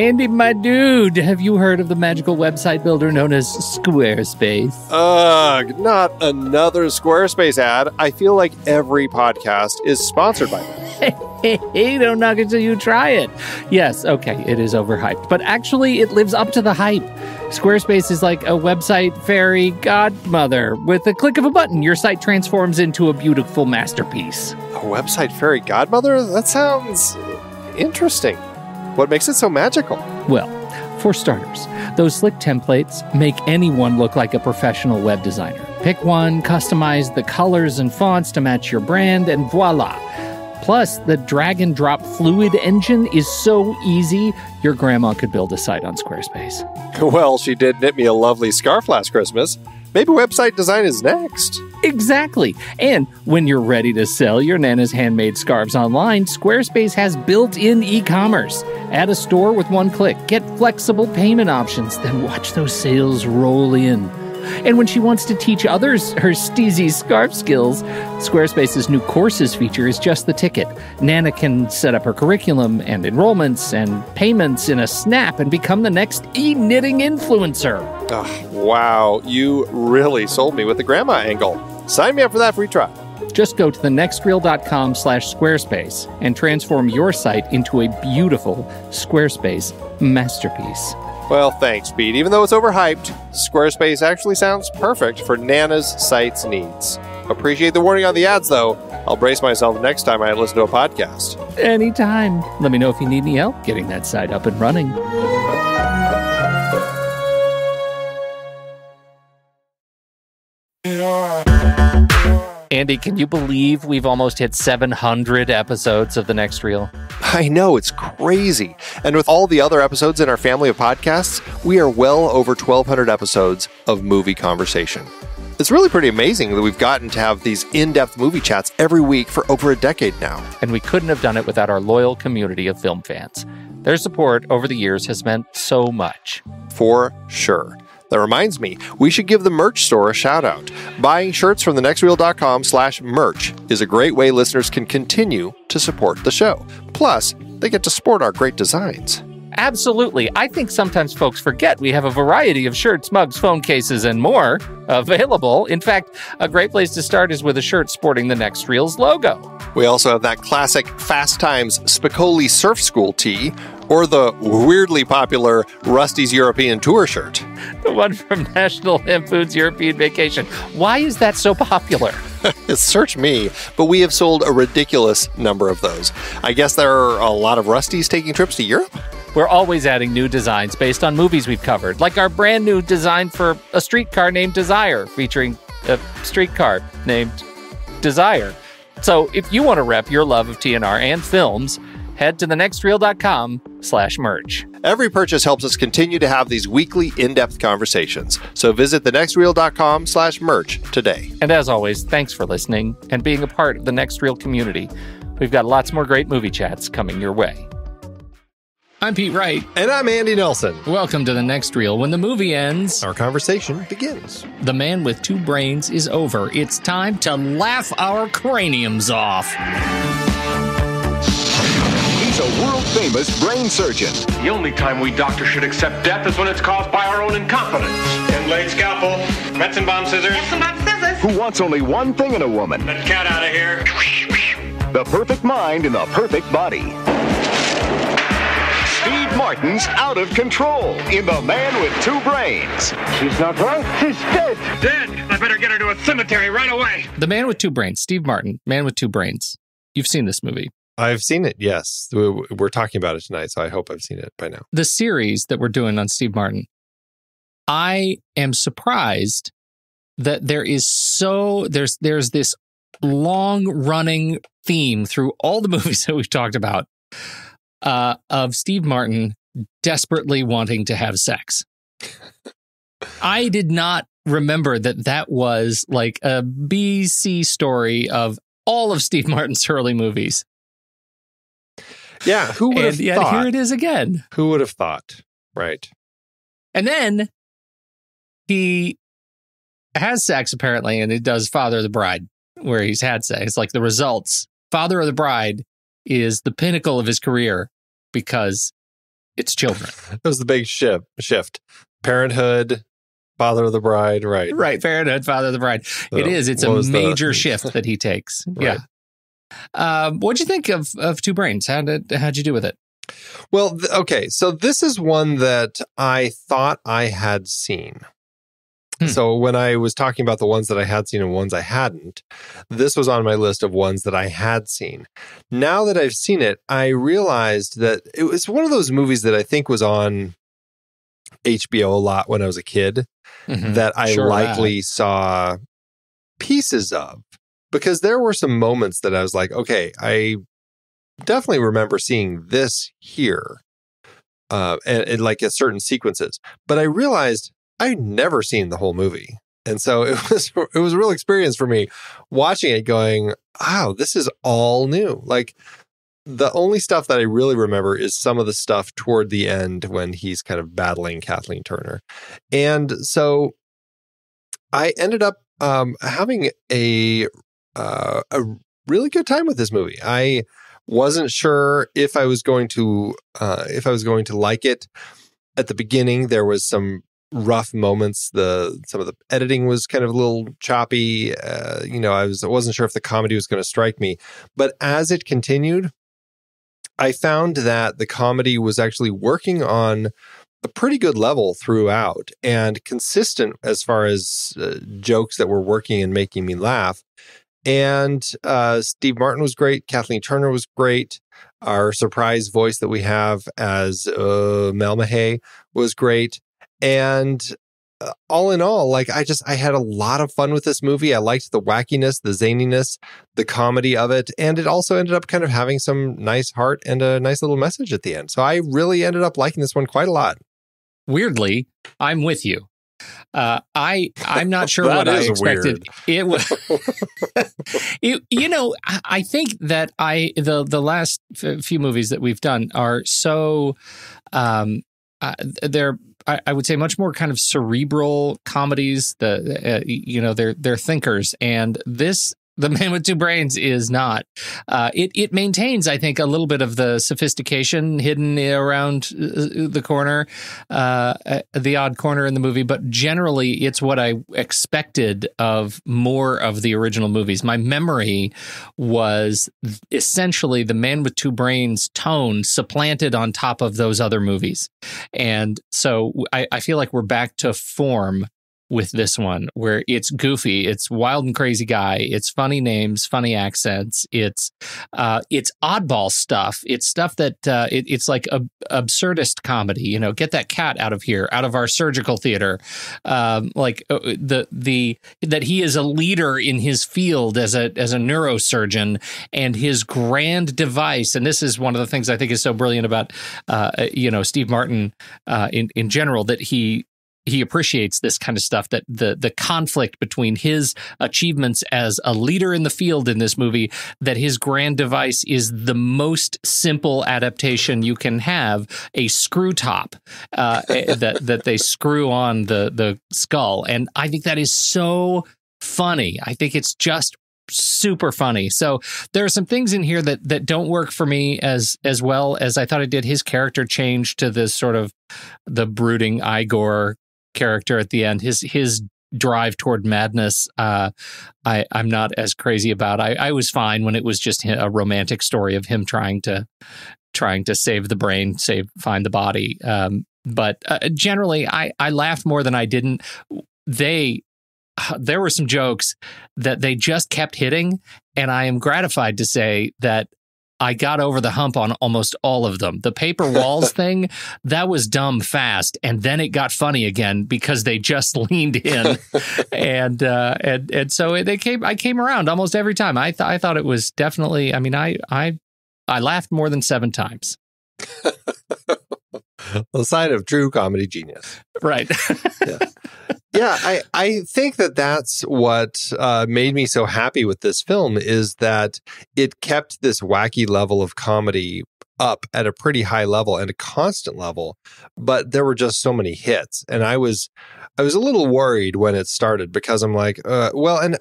Andy, my dude, have you heard of the magical website builder known as Squarespace? Ugh, not another Squarespace ad. I feel like every podcast is sponsored by them. Hey, don't knock it till you try it. Yes, okay, it is overhyped, but actually it lives up to the hype. Squarespace is like a website fairy godmother. With a click of a button, your site transforms into a beautiful masterpiece. A website fairy godmother? That sounds interesting. What makes it so magical? Well, for starters, those slick templates make anyone look like a professional web designer. Pick one, customize the colors and fonts to match your brand, and voila. Plus, the drag-and-drop Fluid engine is so easy, your grandma could build a site on Squarespace. Well, she did knit me a lovely scarf last Christmas. Maybe website design is next. Exactly. And when you're ready to sell your Nana's handmade scarves online, Squarespace has built-in e-commerce. Add a store with one click. Get flexible payment options. Then watch those sales roll in. And when she wants to teach others her steezy scarf skills, Squarespace's new courses feature is just the ticket. Nana can set up her curriculum and enrollments and payments in a snap and become the next e-knitting influencer. Oh, wow, you really sold me with the grandma angle. Sign me up for that free trial. Just go to thenextreel.com/Squarespace and transform your site into a beautiful Squarespace masterpiece. Well, thanks, Pete. Even though it's overhyped, Squarespace actually sounds perfect for Nana's site's needs. Appreciate the warning on the ads, though. I'll brace myself next time I listen to a podcast. Anytime. Let me know if you need any help getting that site up and running. Andy, can you believe we've almost hit 700 episodes of The Next Reel? I know, it's crazy. And with all the other episodes in our family of podcasts, we are well over 1,200 episodes of movie conversation. It's really pretty amazing that we've gotten to have these in-depth movie chats every week for over a decade now. And we couldn't have done it without our loyal community of film fans. Their support over the years has meant so much. For sure. That reminds me, we should give the merch store a shout out. Buying shirts from thenextreel.com/merch is a great way listeners can continue to support the show. Plus, they get to sport our great designs. Absolutely. I think sometimes folks forget we have a variety of shirts, mugs, phone cases, and more available. In fact, a great place to start is with a shirt sporting the Next Reel's logo. We also have that classic Fast Times Spicoli Surf School tee, or the weirdly popular Rusty's European Tour shirt. The one from National Lampoon's European Vacation. Why is that so popular? Search me, but we have sold a ridiculous number of those. I guess there are a lot of Rustys taking trips to Europe? We're always adding new designs based on movies we've covered, like our brand new design for a streetcar named Desire, featuring a streetcar named Desire. So if you want to rep your love of TNR and films, head to thenextreel.com/merch. Every purchase helps us continue to have these weekly in-depth conversations. So visit thenextreel.com/merch today. And as always, thanks for listening and being a part of the Next Reel community. We've got lots more great movie chats coming your way. I'm Pete Wright. And I'm Andy Nelson. Welcome to The Next Reel. When the movie ends, our conversation begins. The Man with Two Brains is over. It's time to laugh our craniums off. He's a world-famous brain surgeon. The only time we doctors should accept death is when it's caused by our own incompetence. Inlaid scalpel, Metzenbaum scissors. Who wants only one thing in a woman. That cat out of here. The perfect mind in the perfect body. Steve Martin's out of control in The Man with Two Brains. She's not right. She's dead. Dead? I better get her to a cemetery right away. The Man with Two Brains, Steve Martin, Man with Two Brains. You've seen this movie. I've seen it, yes. We're talking about it tonight, so I hope I've seen it by now. The series that we're doing on Steve Martin, I am surprised that there's this long-running theme through all the movies that we've talked about of Steve Martin desperately wanting to have sex. I did not remember that was like a BC story of all of Steve Martin's early movies. Yeah, who would have thought? Yet here it is again. Who would have thought? Right. And then he has sex, apparently, and he does Father of the Bride, where he's had sex. It's like the results. Father of the Bride is the pinnacle of his career because its children. It was the big shift. Parenthood, Father of the Bride, right. Right, Parenthood, Father of the Bride. So it is. It's a major shift that he takes. Right. Yeah. What'd you think of Two Brains? How'd you do with it? Well, okay, so this is one that I thought I had seen. So when I was talking about the ones that I had seen and ones I hadn't, this was on my list of ones that I had seen. Now that I've seen it, I realized that it was one of those movies that I think was on HBO a lot when I was a kid, that I likely saw pieces of, because there were some moments that I was like, okay, I definitely remember seeing this here, and like at certain sequences, but I realized I'd never seen the whole movie. And so it was a real experience for me watching it going, wow, this is all new. Like, the only stuff that I really remember is some of the stuff toward the end when he's kind of battling Kathleen Turner. And so I ended up having a really good time with this movie. I wasn't sure if I was going to like it. At the beginning, there was some rough moments. Some of the editing was kind of a little choppy. I wasn't sure if the comedy was going to strike me. But as it continued, I found that the comedy was actually working on a pretty good level throughout and consistent as far as jokes that were working and making me laugh. And Steve Martin was great. Kathleen Turner was great. Our surprise voice that we have as Melmahay was great. And all in all, like, I had a lot of fun with this movie. I liked the wackiness, the zaniness, the comedy of it. And it also ended up kind of having some nice heart and a nice little message at the end. So I really ended up liking this one quite a lot. Weirdly, I'm with you. I'm not sure what I expected. Weird. It was, I think that the last few movies that we've done are so, they're, I would say, much more kind of cerebral comedies. They're thinkers, and this, The Man with Two Brains, is not. It maintains, I think, a little bit of the sophistication hidden around the corner, the odd corner in the movie, but generally it's what I expected of more of the original movies. My memory was essentially The Man with Two Brains tone supplanted on top of those other movies. And so I feel like we're back to form with this one, where it's goofy, it's wild and crazy guy, it's funny names, funny accents, it's oddball stuff, it's stuff that it's like absurdist comedy. Get that cat out of here, out of our surgical theater. That he is a leader in his field as a neurosurgeon, and his grand device. And this is one of the things I think is so brilliant about Steve Martin in general, that he appreciates this kind of stuff, that the conflict between his achievements as a leader in the field in this movie, that his grand device is the most simple adaptation you can have, a screw top that they screw on the skull. And I think that is so funny. I think it's just super funny. So there are some things in here that don't work for me as well as I thought it did. His character changed to this sort of the brooding Igor character at the end. His drive toward madness, I'm not as crazy about. I was fine when it was just a romantic story of him trying to save the brain, find the body. But generally, I laughed more than I didn't. There were some jokes that they just kept hitting, and I am gratified to say that I got over the hump on almost all of them. The paper walls thing, that was dumb fast, and then it got funny again because they just leaned in, and so I came around almost every time. I thought it was definitely. I mean, I laughed more than 7 times. A sign of true comedy genius, right? Yeah, I think that's what made me so happy with this film, is that it kept this wacky level of comedy up at a pretty high level and a constant level, but there were just so many hits, and I was a little worried when it started, because I'm like, and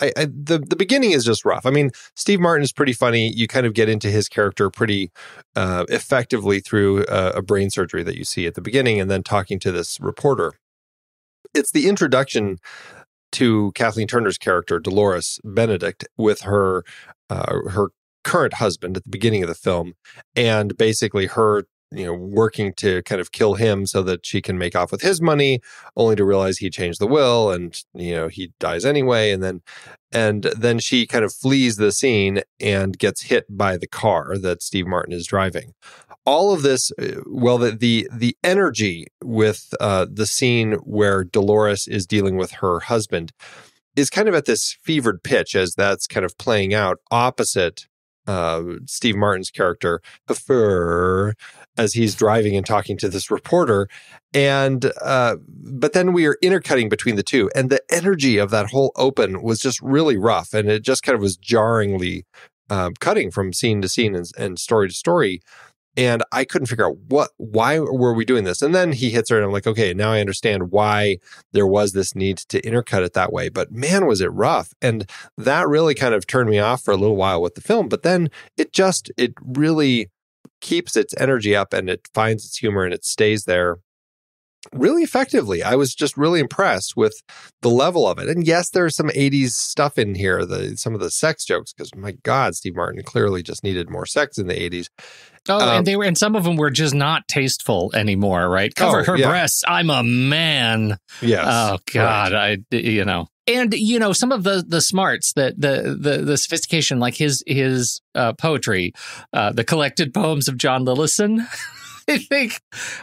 the beginning is just rough. I mean, Steve Martin is pretty funny. You kind of get into his character pretty effectively through a brain surgery that you see at the beginning, and then talking to this reporter. It's the introduction to Kathleen Turner's character, Dolores Benedict, with her current husband at the beginning of the film, and basically her working to kind of kill him so that she can make off with his money, only to realize he changed the will, and he dies anyway. And then she kind of flees the scene and gets hit by the car that Steve Martin is driving. All of this, the energy with the scene where Dolores is dealing with her husband is kind of at this fevered pitch as that's kind of playing out opposite Steve Martin's character, as he's driving and talking to this reporter. And but then we are intercutting between the two. And the energy of that whole open was just really rough. And it just kind of was jarringly cutting from scene to scene and story to story. And I couldn't figure out why were we doing this? And then he hits her and I'm like, okay, now I understand why there was this need to intercut it that way. But man, was it rough. And that really kind of turned me off for a little while with the film. But then it really keeps its energy up and it finds its humor and it stays there really effectively. I was just really impressed with the level of it. And yes, there's some 80s stuff in here, some of the sex jokes, because my God, Steve Martin clearly just needed more sex in the 80s. Oh, and some of them were just not tasteful anymore, right? Cover her breasts. I'm a man. Yes. Oh God, right. And some of the smarts, the sophistication, like his poetry, the collected poems of John Lillison, I think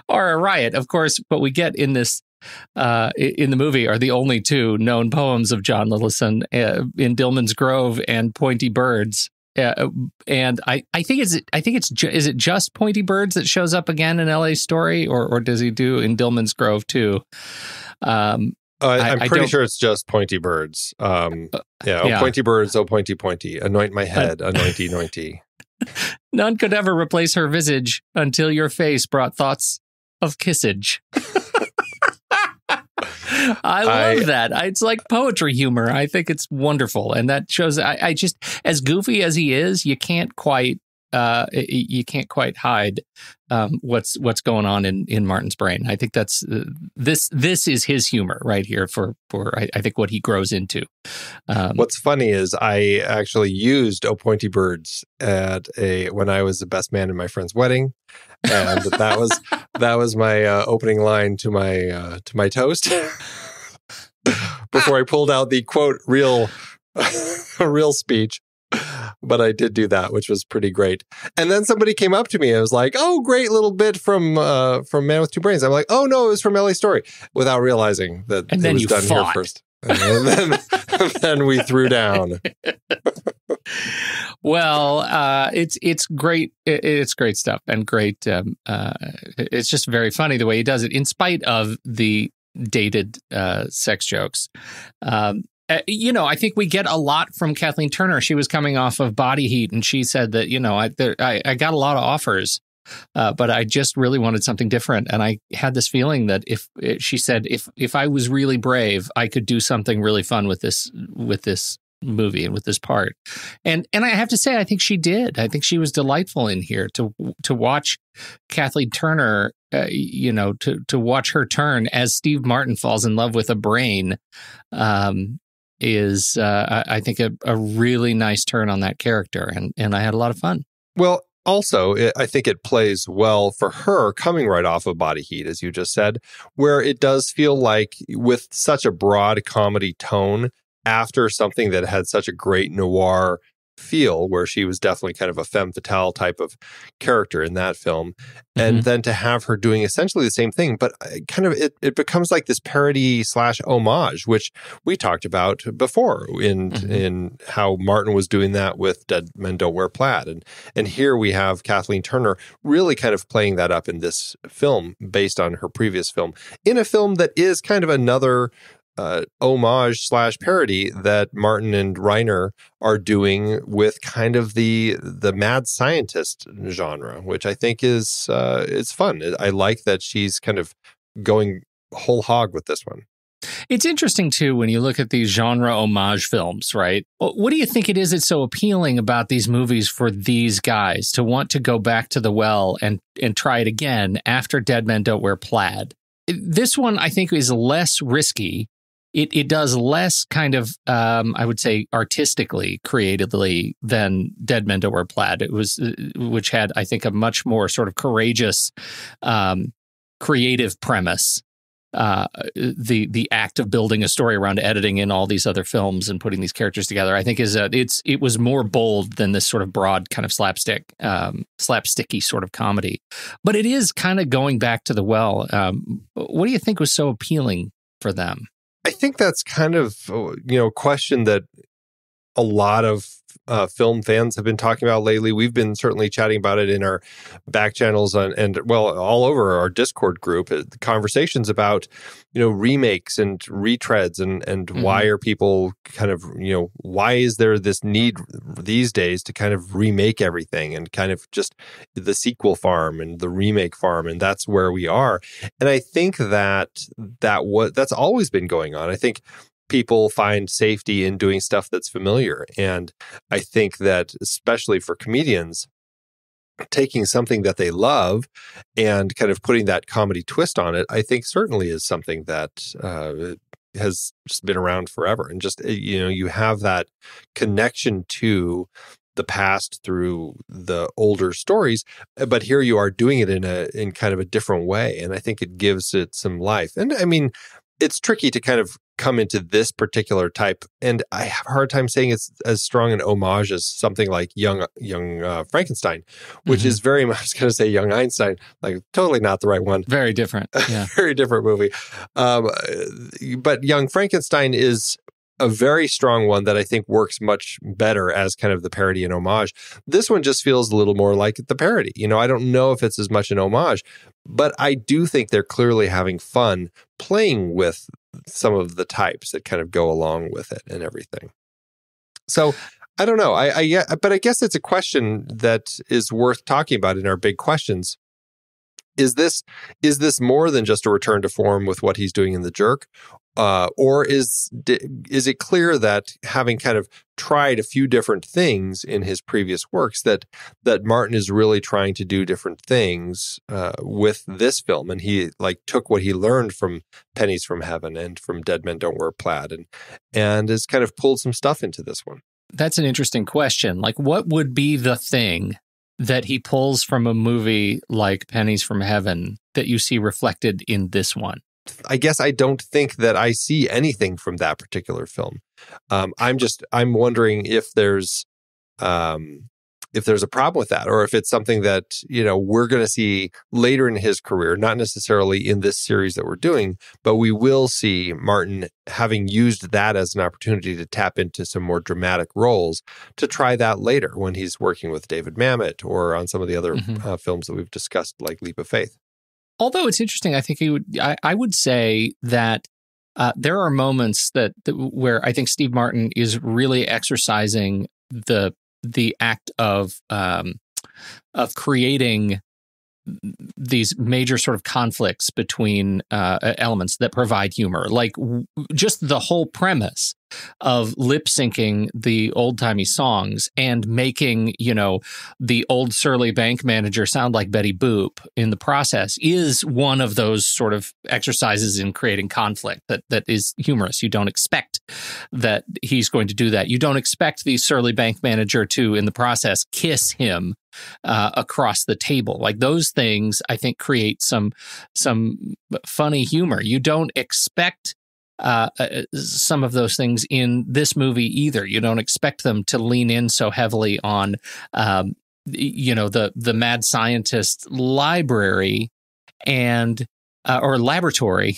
are a riot. Of course, what we get in this in the movie are the only two known poems of John Lillison, in Dillman's Grove and Pointy Birds. And I think is it just Pointy Birds that shows up again in L.A. Story, or does he do in Dillman's Grove too? I'm pretty sure it's just Pointy Birds. Pointy Birds, oh pointy pointy, anoint my head, anointy anointy. None could ever replace her visage until your face brought thoughts of kissage. I love that. It's like poetry humor. I think it's wonderful, and that shows. I just, as goofy as he is, you can't quite hide what's going on in Martin's brain. I think that's this is his humor right here for I think what he grows into. What's funny is I actually used "Oh Pointy Birds" when I was the best man in my friend's wedding, and that was my opening line to my toast before I pulled out the quote real speech. But I did do that, which was pretty great. And then somebody came up to me and was like, "Oh, great little bit from Man with Two Brains." I'm like, "Oh no, it was from LA Story," without realizing that it was done here first. And then we threw down. Well, it's great. It's great stuff and great. It's just very funny the way he does it, in spite of the dated sex jokes. I think we get a lot from Kathleen Turner. She was coming off of Body Heat, and she said that, I got a lot of offers, but I just really wanted something different. And I had this feeling that if I was really brave, I could do something really fun with this movie and with this part. And I have to say, I think she did. I think she was delightful in here to watch Kathleen Turner, to watch her turn as Steve Martin falls in love with a brain. Is I think a really nice turn on that character, and I had a lot of fun. Well, also, I think it plays well for her coming right off of Body Heat, as you just said, where it does feel like, with such a broad comedy tone, after something that had such a great noir feel, where she was definitely kind of a femme fatale type of character in that film. And then to have her doing essentially the same thing, but kind of it becomes like this parody / homage, which we talked about before in how Martin was doing that with Dead Men Don't Wear Plaid. And here we have Kathleen Turner really kind of playing that up in this film based on her previous film, in a film that is kind of another homage / parody that Martin and Reiner are doing with kind of the mad scientist genre, which I think is it's fun. I like that she's kind of going whole hog with this one. It's interesting, too, when you look at these genre homage films, right? What do you think it is that's so appealing about these movies for these guys to want to go back to the well and try it again after Dead Men Don't Wear Plaid? This one, I think, is less risky. It does less kind of, I would say, artistically, creatively than Dead Men Don't Wear Plaid. Which had, I think, a much more sort of courageous, creative premise. The act of building a story around editing in all these other films and putting these characters together, I think it was more bold than this sort of broad kind of slapsticky sort of comedy. But it is kind of going back to the well. What do you think was so appealing for them? I think that's kind of, a question that a lot of film fans have been talking about lately. We've been certainly chatting about it in our back channels and all over our Discord group. Conversations about, remakes and retreads and why are people kind of, why is there this need these days to kind of remake everything and kind of just the sequel farm and the remake farm, and that's where we are. And I think that's always been going on. I think people find safety in doing stuff that's familiar. And I think that especially for comedians, taking something that they love and kind of putting that comedy twist on it, I think certainly is something that has just been around forever. And just, you have that connection to the past through the older stories, but here you are doing it in kind of a different way. And I think it gives it some life. And I mean, it's tricky to kind of come into this particular type, and I have a hard time saying it's as strong an homage as something like Young Frankenstein, which is very much, I was going to say Young Einstein, like totally not the right one. Very different. Yeah. Very different movie. But Young Frankenstein is a very strong one that I think works much better as kind of the parody and homage. This one just feels a little more like the parody. I don't know if it's as much an homage, but I do think they're clearly having fun playing with some of the types that kind of go along with it and everything. So I don't know. But I guess it's a question that is worth talking about in our big questions. Is this more than just a return to form with what he's doing in The Jerk? Or is it clear that having kind of tried a few different things in his previous works, that Martin is really trying to do different things with this film, and he took what he learned from Pennies from Heaven and from Dead Men Don't Wear Plaid, and has kind of pulled some stuff into this one? That's an interesting question. What would be the thing that he pulls from a movie like Pennies from Heaven that you see reflected in this one? I guess I don't think that I see anything from that particular film. I'm wondering if there's a problem with that, or if it's something that, we're going to see later in his career, not necessarily in this series that we're doing, but we will see Martin having used that as an opportunity to tap into some more dramatic roles, to try that later when he's working with David Mamet or on some of the other films that we've discussed, like Leap of Faith. Although it's interesting, I think I would say that there are moments where I think Steve Martin is really exercising the act of creating these major sort of conflicts between elements that provide humor, just the whole premise of lip syncing the old timey songs and making, the old surly bank manager sound like Betty Boop in the process is one of those sort of exercises in creating conflict that is humorous. You don't expect that he's going to do that. You don't expect the surly bank manager to, in the process, kiss him across the table. Those things, I think, create some funny humor. You don't expect some of those things in this movie either. You don't expect them to lean in so heavily on, the mad scientist library or laboratory,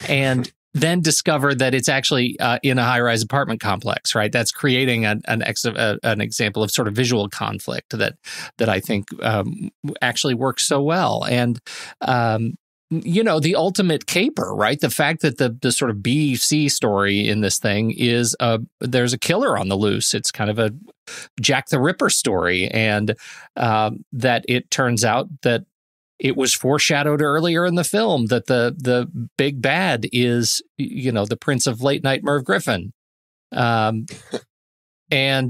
and then discover that it's actually in a high-rise apartment complex, right? That's creating an example of sort of visual conflict that I think actually works so well. And the ultimate caper, right? The fact that the sort of BC story in this thing is there's a killer on the loose. It's kind of a Jack the Ripper story, and that it turns out that it was foreshadowed earlier in the film that the big bad is, the Prince of Late Night Merv Griffin. And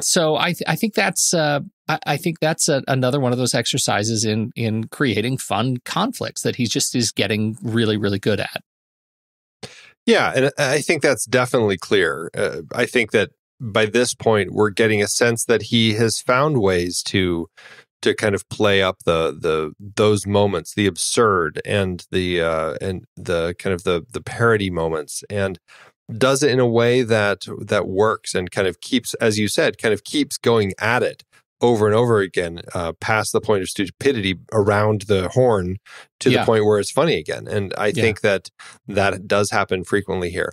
so I think that's another one of those exercises in creating fun conflicts that he just is getting really, really good at. Yeah, and I think that's definitely clear. I think that by this point, we're getting a sense that he has found ways to kind of play up those moments, the absurd and the kind of the parody moments, and does it in a way that works and kind of keeps, as you said, kind of keeps going at it over and over again, past the point of stupidity around the horn to the point where it's funny again. And I think that does happen frequently here.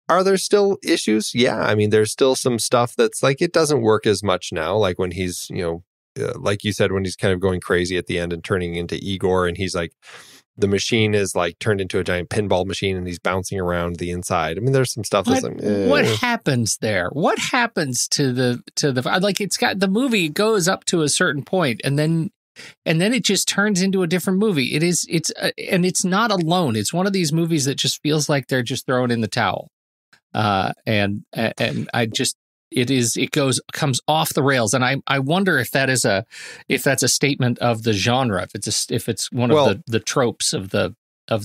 Are there still issues? Yeah. I mean, there's still some stuff that's like, it doesn't work as much now. Like when he's, like you said, when he's kind of going crazy at the end and turning into Igor, and he's like, the machine is like turned into a giant pinball machine and he's bouncing around the inside. I mean, there's some stuff that's like, what happens there? What happens to the like, it's got the movie goes up to a certain point and then it just turns into a different movie. And it's not alone. It's one of these movies that just feels like they're just throwing in the towel. And I just, comes off the rails, and I wonder if that's a statement of the genre, if it's one of the tropes of the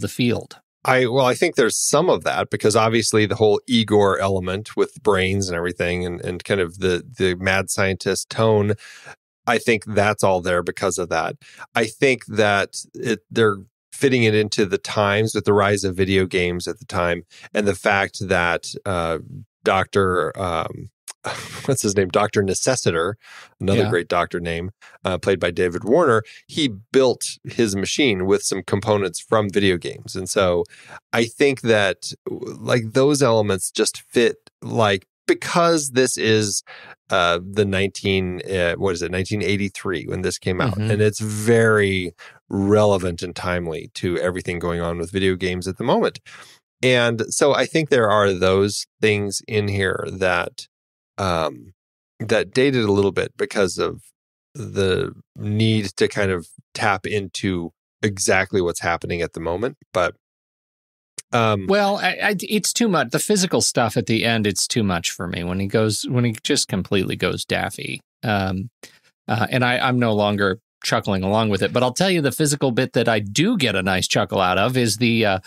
field. I think there's some of that, because obviously the whole Igor element with brains and everything, and kind of the mad scientist tone, I think that's all there because of that. I think that they're fitting it into the times with the rise of video games at the time, and the fact that Dr. What's his name? Dr. Necessiter, another great doctor name, played by David Warner. He built his machine with some components from video games. And so I think that like those elements just fit, like, because this is the 1983 when this came out. And it's very relevant and timely to everything going on with video games at the moment. And so I think there are those things in here that dated a little bit because of the need to kind of tap into exactly what's happening at the moment. But it's too much. The physical stuff at the end, it's too much for me when he just completely goes daffy. And I'm no longer chuckling along with it, but I'll tell you the physical bit that I do get a nice chuckle out of is the,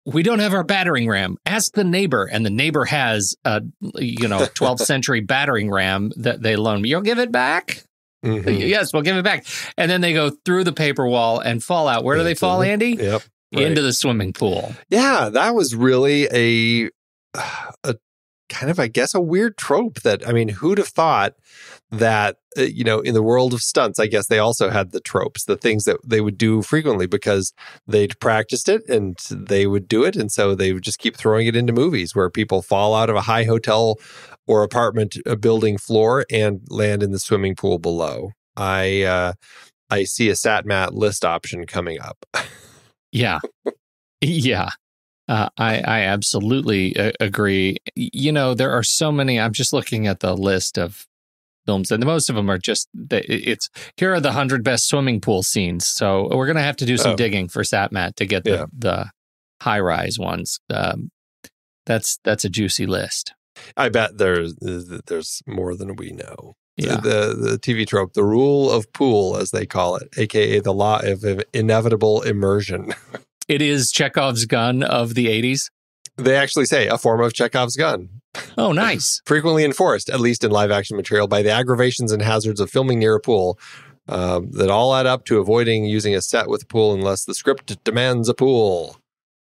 we don't have our battering ram. Ask the neighbor, and the neighbor has a 12th century battering ram that they loan me. You'll give it back? Yes, we'll give it back. And then they go through the paper wall and fall out. Where do they fall, Andy? Yep. Right. Into the swimming pool. Yeah, that was really a kind of, I guess, a weird trope that, I mean, who'd have thought that, in the world of stunts, I guess they also had the tropes, the things that they would do frequently because they'd practiced it and they would do it. And so they would just keep throwing it into movies where people fall out of a high hotel or apartment building floor and land in the swimming pool below. I see a SatMat list option coming up. Yeah. Yeah. I absolutely agree. There are so many. I'm just looking at the list of films, and most of them are just, here are the 100 best swimming pool scenes. So we're going to have to do some digging for SatMat to get the high-rise ones. That's a juicy list. I bet there's more than we know. Yeah. The TV trope, the rule of pool, as they call it, aka the law of inevitable immersion. It is Chekhov's gun of the 80s. They actually say a form of Chekhov's gun. Oh, nice. Frequently enforced, at least in live action material, by the aggravations and hazards of filming near a pool that all add up to avoiding using a set with a pool unless the script demands a pool.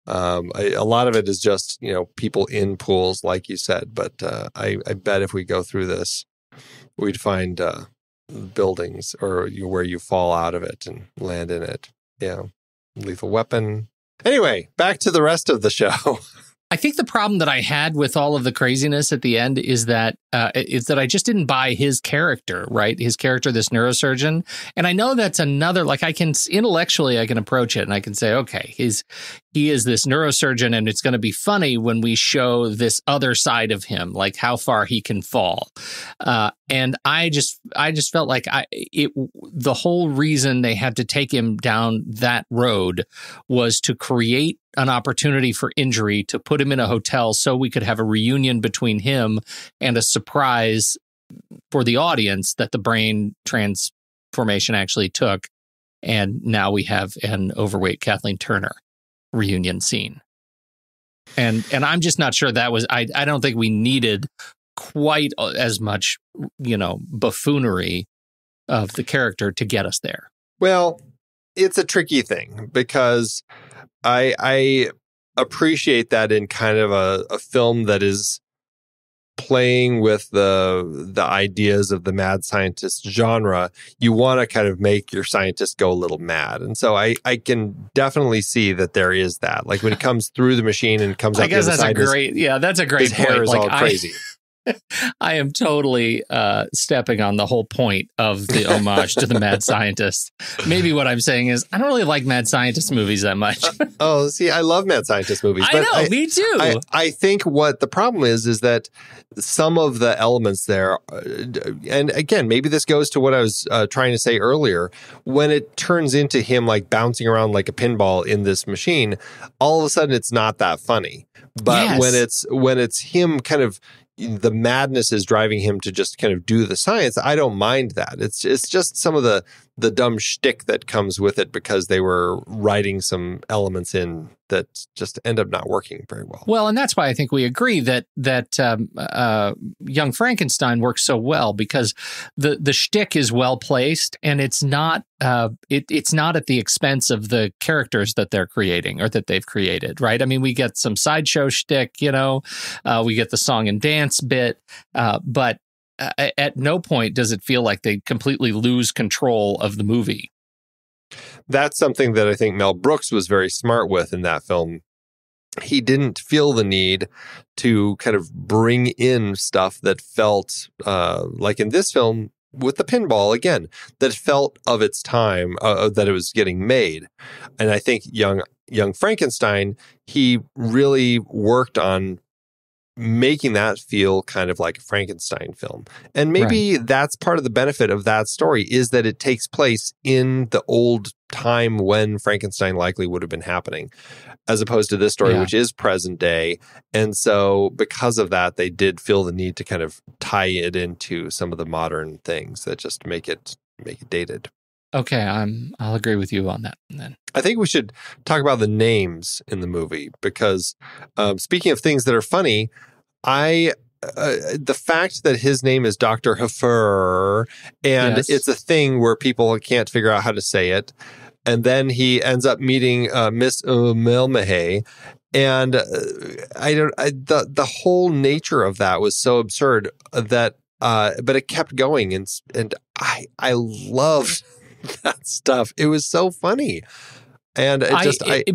A lot of it is just, people in pools, like you said. But I bet if we go through this, we'd find buildings or where you fall out of it and land in it. Yeah. Lethal Weapon. Anyway, back to the rest of the show. I think the problem that I had with all of the craziness at the end is that is that I just didn't buy his character, right? His character, this neurosurgeon. And I know that's another, like, I can intellectually, I can approach it and I can say, okay, he is this neurosurgeon, and it's going to be funny when we show this other side of him, like how far he can fall. And I just felt like the whole reason they had to take him down that road was to create an opportunity for injury, to put him in a hotel so we could have a reunion between him and a surprise for the audience that the brain transformation actually took. And now we have an overweight Kathleen Turner reunion scene. And I'm just not sure that was, I don't think we needed quite as much, buffoonery of the character to get us there. Well, it's a tricky thing because I appreciate that in kind of a film that is playing with the ideas of the mad scientist genre. You want to kind of make your scientist go a little mad. And so I can definitely see that there is that. Like when it comes through the machine and comes out the other side, that's a great his hair is all crazy. I am totally stepping on the whole point of the homage to the mad scientist. Maybe what I'm saying is I don't really like mad scientist movies that much. See, I love mad scientist movies. I know, me too. I think what the problem is that some of the elements there, and again, maybe this goes to what I was trying to say earlier, when it turns into him like bouncing around like a pinball in this machine, all of a sudden it's not that funny. But when it's him kind of, the madness is driving him to just kind of do the science, I don't mind that. It's just some of the dumb shtick that comes with it because they were writing some elements in that just end up not working very well. Well, and that's why I think we agree that Young Frankenstein works so well, because the shtick is well placed, and it's not it's not at the expense of the characters that they're creating or that they've created, right? I mean, we get some sideshow shtick, we get the song and dance bit, but at no point does it feel like they completely lose control of the movie. That's something that I think Mel Brooks was very smart with in that film. He didn't feel the need to kind of bring in stuff that felt like in this film with the pinball, again, that felt of its time, that it was getting made. And I think Young Frankenstein, he really worked on making that feel kind of like a Frankenstein film. And maybe that's part of the benefit of that story, is that it takes place in the old time when Frankenstein likely would have been happening, as opposed to this story, which is present day. And so because of that, they did feel the need to kind of tie it into some of the modern things that just make it dated. Okay, I'll agree with you on that then. I think we should talk about the names in the movie because speaking of things that are funny, the fact that his name is Dr. Haffer, and it's a thing where people can't figure out how to say it, and then he ends up meeting Miss Melmahay, and the whole nature of that was so absurd that but it kept going, and I loved that stuff. It was so funny. And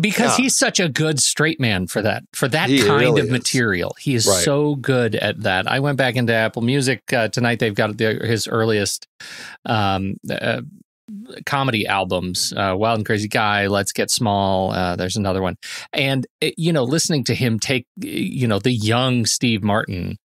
because he's such a good straight man for that kind really of material. He is so good at that. I went back into Apple Music tonight. They've got his earliest comedy albums, Wild and Crazy Guy, Let's Get Small. There's another one. And, listening to him take, the young Steve Martin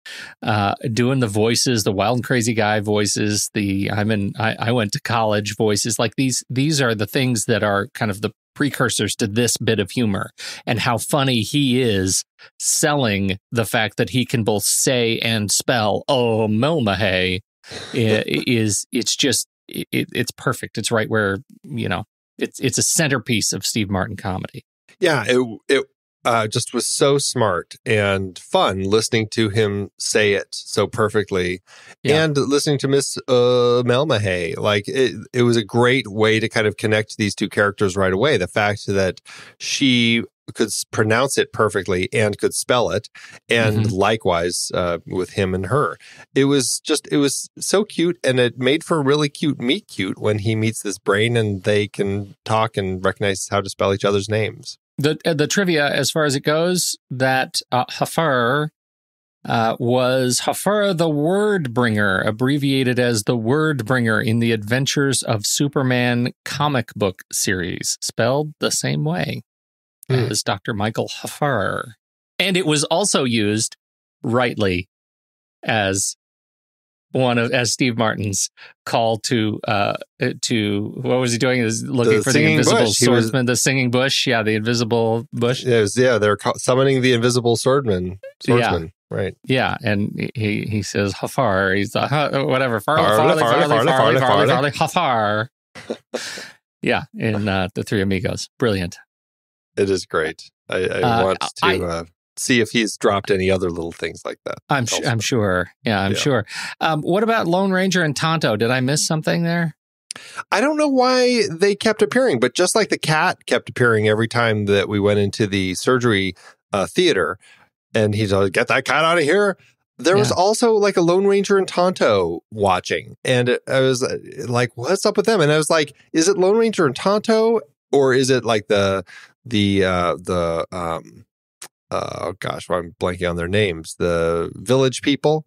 doing the voices, the Wild and Crazy Guy voices, I went to college voices, like these are the things that are kind of the precursors to this bit of humor, and how funny he is selling the fact that he can both say and spell Melmahay it's perfect. It's right where, it's a centerpiece of Steve Martin comedy. Yeah, it just was so smart and fun listening to him say it so perfectly, and listening to Miss Melmahay. Like it was a great way to kind of connect these two characters right away. The fact that she could pronounce it perfectly and could spell it, and likewise with him and her. It was so cute, and it made for a really cute meet cute when he meets this brain and they can talk and recognize how to spell each other's names. The trivia, as far as it goes, that Haffer was Hafar the Wordbringer, abbreviated as the Wordbringer in the Adventures of Superman comic book series, spelled the same way as Dr. Michael Hafar. And it was also used rightly as Steve Martin's call to what was he doing? Is looking for the invisible swordsman, the singing bush. Yeah, the invisible bush. They're summoning the invisible swordsman. Yeah. Right. Yeah, and he says Hafar. He's whatever. Farley, Hafar. Yeah, in The Three Amigos. Brilliant. It is great. I want to see if he's dropped any other little things like that. I'm sure. Yeah, I'm sure. What about Lone Ranger and Tonto? Did I miss something there? I don't know why they kept appearing, but just like the cat kept appearing every time that we went into the surgery theater, and he's like, get that cat out of here. There was also like a Lone Ranger and Tonto watching, and I was like, what's up with them? And I was like, is it Lone Ranger and Tonto, or is it like the oh gosh, I'm blanking on their names. The Village People.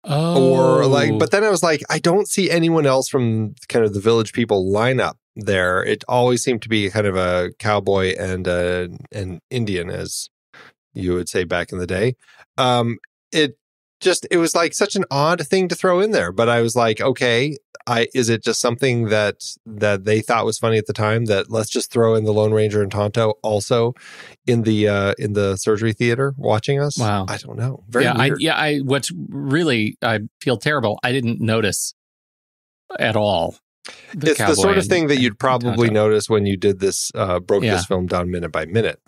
Or but then I was like, I don't see anyone else from kind of the Village People lineup there. It always seemed to be kind of a cowboy and an Indian, as you would say back in the day. It was like such an odd thing to throw in there. But I was like, okay, is it just something that they thought was funny at the time, that let's just throw in the Lone Ranger and Tonto also in the surgery theater watching us? Wow. I don't know. Very weird. I feel terrible. I didn't notice at all. It's the sort of thing that you'd probably notice when you did this, broke this film down minute by minute.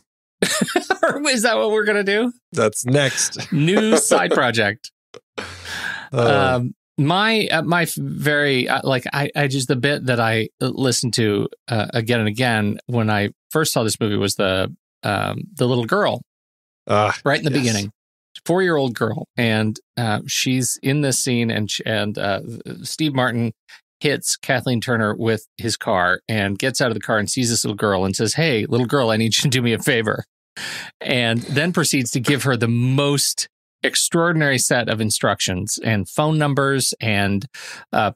Is that what we're going to do? That's next. New side project. My very I just, the bit that I listened to again and again when I first saw this movie was the little girl right in the beginning, 4-year-old girl, and she's in this scene, and Steve Martin hits Kathleen Turner with his car and gets out of the car and sees this little girl and says, "Hey, little girl, I need you to do me a favor," and then proceeds to give her the most extraordinary set of instructions and phone numbers and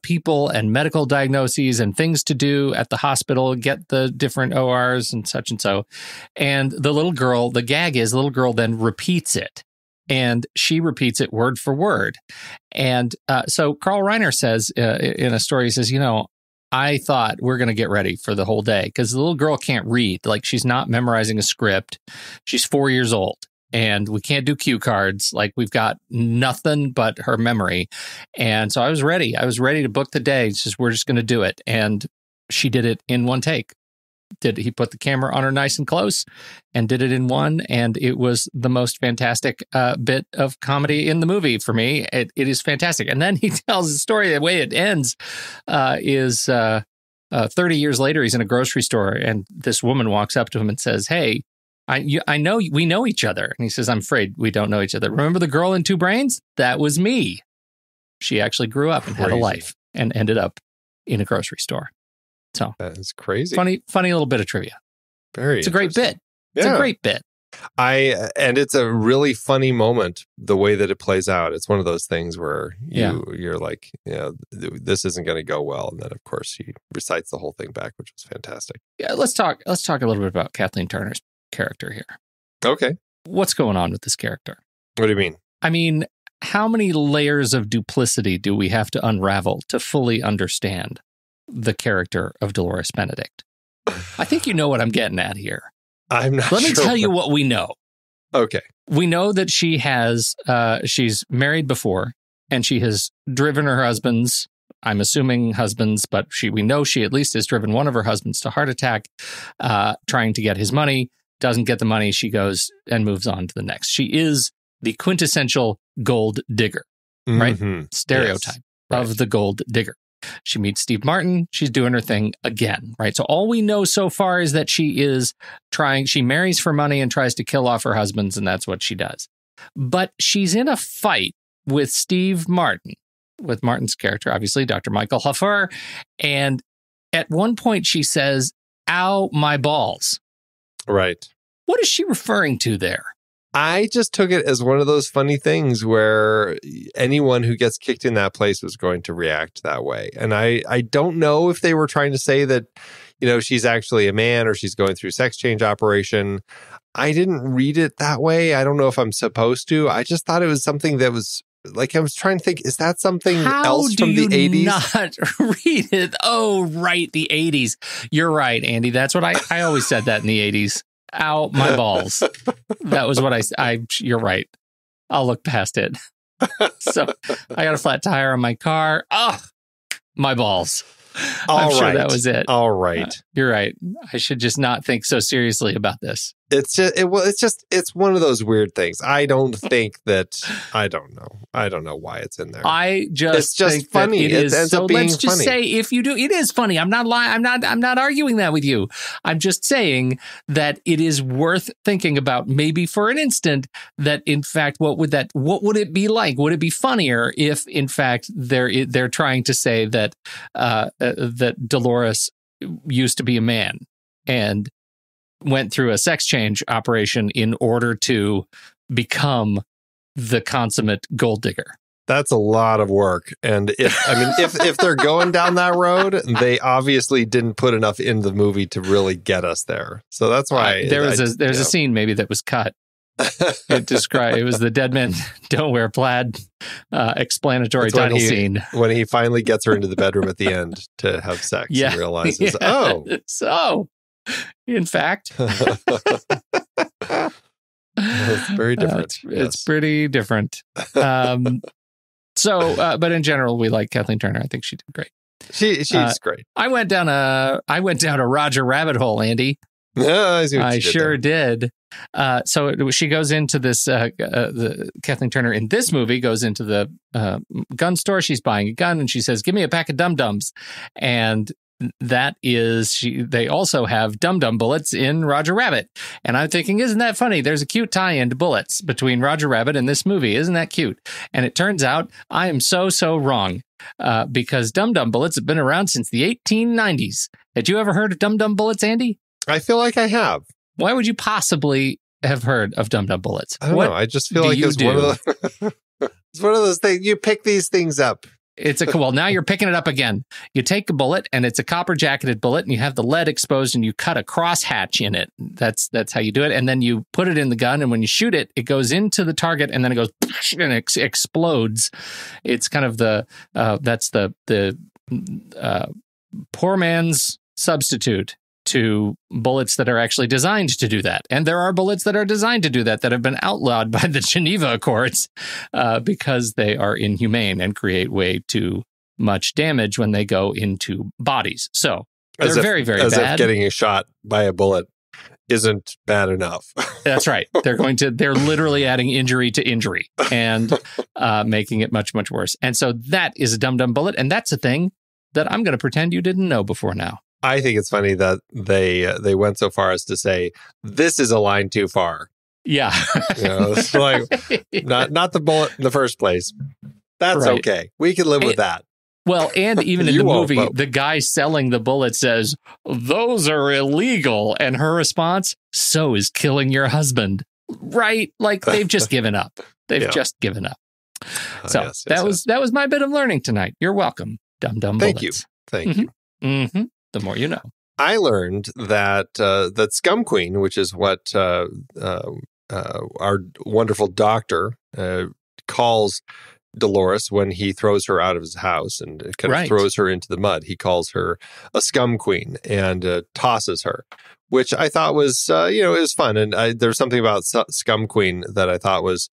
people and medical diagnoses and things to do at the hospital, get the different ORs and such and so. And the little girl, the gag is the little girl then repeats it, and she repeats it word for word. And so Carl Reiner says in a story, he says, I thought we're going to get ready for the whole day because the little girl can't read. Like, she's not memorizing a script. She's 4 years old. And we can't do cue cards. Like, we've got nothing but her memory. And so I was ready. I was ready to book the day. It's just, we're just going to do it. And she did it in one take. He put the camera on her nice and close and did it in one. And it was the most fantastic bit of comedy in the movie for me. It is fantastic. And then he tells the story. The way it ends is 30 years later, he's in a grocery store, and this woman walks up to him and says, "Hey, I know we know each other." And he says, "I'm afraid we don't know each other. Remember the girl in Two Brains? That was me." She actually grew up and had a life and ended up in a grocery store. So that is crazy. Funny little bit of trivia. It's a great bit. It's a great bit. And it's a really funny moment, the way that it plays out. It's one of those things where you're like, this isn't going to go well. And then, of course, he recites the whole thing back, which was fantastic. Yeah, let's talk a little bit about Kathleen Turner's character here. Okay. What's going on with this character? What do you mean? I mean, how many layers of duplicity do we have to unravel to fully understand the character of Dolores Benedict? I think you know what I'm getting at here. I'm not sure. Let me tell you what we know. Okay. We know that she has, she's married before, and she has driven her husbands, I'm assuming husbands, but we know she at least has driven one of her husbands to heart attack, trying to get his money, doesn't get the money, she goes and moves on to the next. She is the quintessential gold digger, right? Stereotype of the gold digger. She meets Steve Martin. She's doing her thing again, right? So all we know so far is that she marries for money and tries to kill off her husbands, and that's what she does. But she's in a fight with Steve Martin, with Martin's character, obviously, Dr. Michael Hafar. And at one point she says, "Ow, my balls." Right. What is she referring to there? I just took it as one of those funny things where anyone who gets kicked in that place was going to react that way. And I don't know if they were trying to say that, she's actually a man or she's going through sex change operation. I didn't read it that way. I don't know if I'm supposed to. I just thought it was something that was like, I was trying to think, is that something else from the 80s? Not read it? Oh, right. The 80s. You're right, Andy. That's what I always said that in the 80s. Ow, my balls. That was what you're right. I'll look past it. So I got a flat tire on my car. Oh, my balls. I'm sure that was it. All right. You're right. I should just not think so seriously about this. It's it's one of those weird things. I don't think that, I don't know why it's in there. It's just think funny. It is. So let's just say if you do, it is funny. I'm not lying. I'm not arguing that with you. I'm just saying that it is worth thinking about maybe for an instant that in fact, what would it be like? Would it be funnier if in fact they're trying to say that, that Dolores used to be a man and went through a sex change operation in order to become the consummate gold digger? That's a lot of work. And if they're going down that road, they obviously didn't put enough in the movie to really get us there. So that's why there's a scene maybe that was cut. It was the Dead Men Don't Wear Plaid explanatory title scene. When he finally gets her into the bedroom at the end to have sex and realizes, so in fact, it's very different. It's pretty different. But in general, we like Kathleen Turner. I think she did great. She's great. I went down a Roger rabbit hole, Andy. I sure did. So she goes into this, the Kathleen Turner in this movie goes into the gun store. She's buying a gun and she says, "Give me a pack of dum-dums." And that is, they also have dum-dum bullets in Roger Rabbit. And I'm thinking, isn't that funny? There's a cute tie-in to bullets between Roger Rabbit and this movie. Isn't that cute? And it turns out I am so wrong because dum-dum bullets have been around since the 1890s. Had you ever heard of dum-dum bullets, Andy? I feel like I have. Why would you possibly have heard of dum-dum bullets? I don't know. I just feel like it's one of those things. You pick these things up. Well, now you're picking it up again. You take a bullet and it's a copper jacketed bullet and you have the lead exposed and you cut a crosshatch in it. That's how you do it. And then you put it in the gun and when you shoot it, it goes into the target and then it goes and it explodes. It's kind of that's the poor man's substitute to bullets that are actually designed to do that. And there are bullets that are designed to do that have been outlawed by the Geneva Accords because they are inhumane and create way too much damage when they go into bodies. So they're very, very bad. As if getting a shot by a bullet isn't bad enough. That's right. They're literally adding injury to injury and making it much, much worse. And so that is a dum-dum bullet. And that's a thing that I'm going to pretend you didn't know before now. I think it's funny that they went so far as to say, this is a line too far. Yeah. It's like, not the bullet in the first place. That's right. Okay. We can live with that. Well, and even in the movie, the guy selling the bullet says, "Those are illegal." And her response, "So is killing your husband." Right? Like they've just given up. They've just given up. So that was my bit of learning tonight. You're welcome. Dum-dum bullets. Thank you. Mm-hmm. The more you know. I learned that that Scum Queen, which is what our wonderful doctor calls Dolores when he throws her out of his house and kind of throws her into the mud. He calls her a Scum Queen and tosses her, which I thought was, it was fun. And there's something about Scum Queen that I thought was,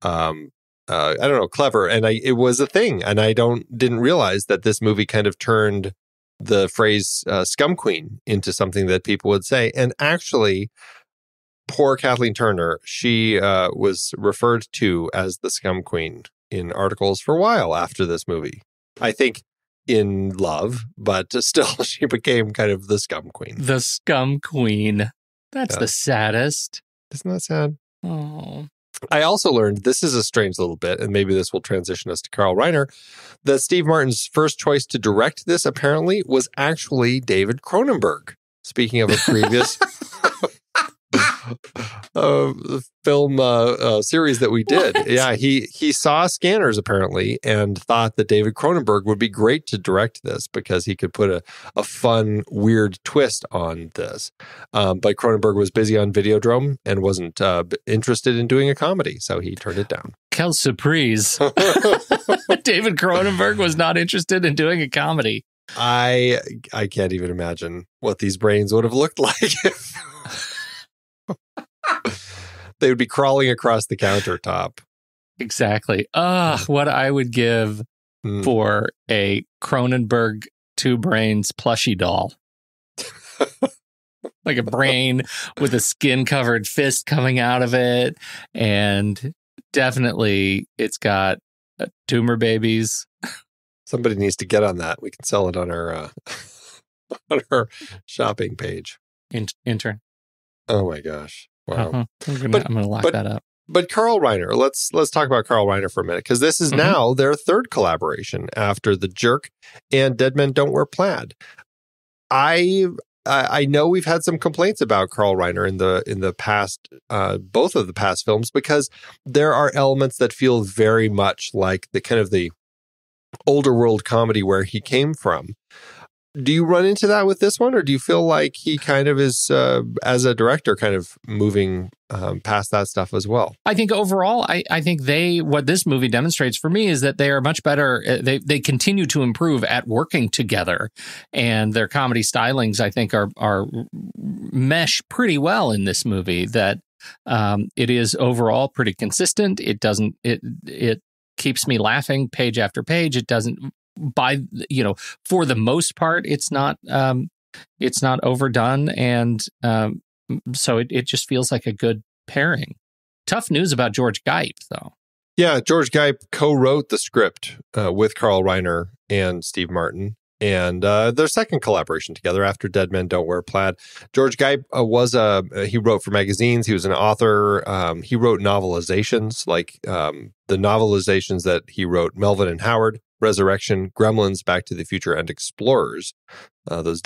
I don't know, clever. And it was a thing. And I didn't realize that this movie kind of turned the phrase Scum Queen into something that people would say. And actually, poor Kathleen Turner, she was referred to as the Scum Queen in articles for a while after this movie. I think in love, but still she became kind of the Scum Queen. The Scum Queen. That's the saddest. Isn't that sad? Oh. I also learned, this is a strange little bit, and maybe this will transition us to Carl Reiner, that Steve Martin's first choice to direct this apparently was actually David Cronenberg. Speaking of a previous film series that we did. What? Yeah, he saw Scanners apparently and thought that David Cronenberg would be great to direct this because he could put a fun, weird twist on this. But Cronenberg was busy on Videodrome and wasn't interested in doing a comedy, so he turned it down. Quelle surprise. David Cronenberg was not interested in doing a comedy. I can't even imagine what these brains would have looked like if they would be crawling across the countertop. Exactly. What I would give for a Cronenberg Two Brains plushie doll. Like a brain with a skin-covered fist coming out of it. And definitely it's got tumor babies. Somebody needs to get on that. We can sell it on our on our shopping page. Intern. Oh my gosh! Wow. I'm gonna lock that up. But Carl Reiner, let's talk about Carl Reiner for a minute because this is now their third collaboration after The Jerk and Dead Men Don't Wear Plaid. I know we've had some complaints about Carl Reiner in the past, both of the past films, because there are elements that feel very much like the kind of the older world comedy where he came from. Do you run into that with this one, or do you feel like he kind of is, as a director, kind of moving past that stuff as well? I think overall, I think what this movie demonstrates for me is that they are much better. They continue to improve at working together, and their comedy stylings, I think, are mesh pretty well in this movie. That it is overall pretty consistent. It doesn't it keeps me laughing page after page. It doesn't. For the most part, it's not overdone, and so it just feels like a good pairing. Tough news about George Geipp, though. Yeah, George Geipp co-wrote the script with Carl Reiner and Steve Martin, and their second collaboration together after Dead Men Don't Wear Plaid. George Geipp he wrote for magazines. He was an author. He wrote novelizations, like the novelizations that he wrote, Melvin and Howard, Resurrection, Gremlins, Back to the Future, and Explorers. Those